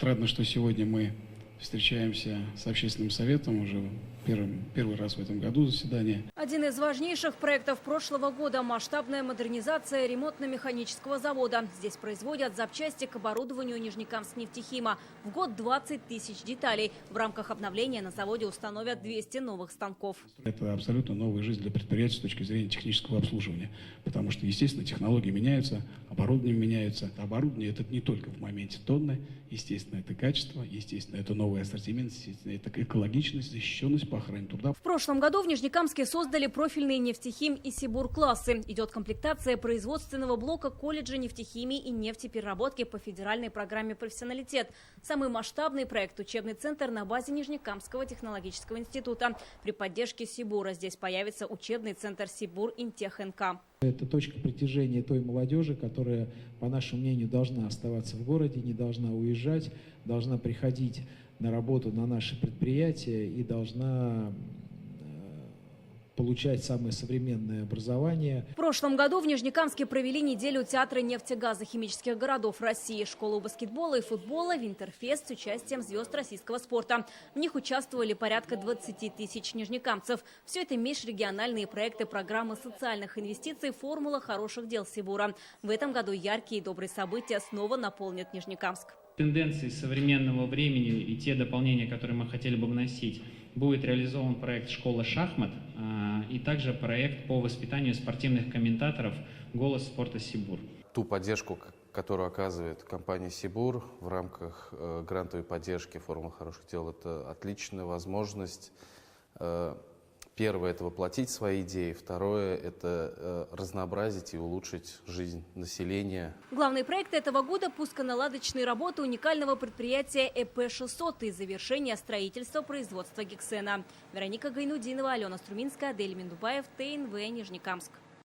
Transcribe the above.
Отрадно, что сегодня мы встречаемся с общественным советом уже первый раз в этом году заседание. Один из важнейших проектов прошлого года – масштабная модернизация ремонтно-механического завода. Здесь производят запчасти к оборудованию Нижнекамскнефтехима. В год 20 тысяч деталей. В рамках обновления на заводе установят 200 новых станков. Это абсолютно новая жизнь для предприятия с точки зрения технического обслуживания. Потому что, естественно, технологии меняются, оборудование меняется. Оборудование – это не только в моменте тонны. Естественно, это качество, естественно, это новый ассортимент, естественно, это экологичность, защищенность по охране труда. В прошлом году в Нижнекамске создали профильные нефтехим и Сибур-классы. Идет комплектация производственного блока колледжа нефтехимии и нефтепереработки по федеральной программе «Профессионалитет». Самый масштабный проект – учебный центр на базе Нижнекамского технологического института. При поддержке Сибура здесь появится учебный центр Сибур-Интех-НК. Это точка притяжения той молодежи, которая, по нашему мнению, должна оставаться в городе, не должна уезжать, должна приходить на работу на наши предприятия и должна получать самое современное образование. В прошлом году в Нижнекамске провели неделю театра нефтегаза химических городов России, школу баскетбола и футбола, Винтерфест с участием звезд российского спорта. В них участвовали порядка 20 тысяч нижнекамцев. Все это межрегиональные проекты программы социальных инвестиций «Формула хороших дел Сибура». В этом году яркие и добрые события снова наполнят Нижнекамск. Тенденции современного времени и те дополнения, которые мы хотели бы вносить, будет реализован проект «Школа шахмат» и также проект по воспитанию спортивных комментаторов «Голос спорта Сибур». Ту поддержку, которую оказывает компания Сибур в рамках грантовой поддержки «Формула хороших дел», это отличная возможность. Первое – это воплотить свои идеи. Второе – это разнообразить и улучшить жизнь населения. Главный проект этого года – пусконаладочные работы уникального предприятия ЭП-600 и завершение строительства производства гексена. Вероника Гайнудинова, Алена Струминская, Адель Миндубаев, ТНВ, Нижнекамск.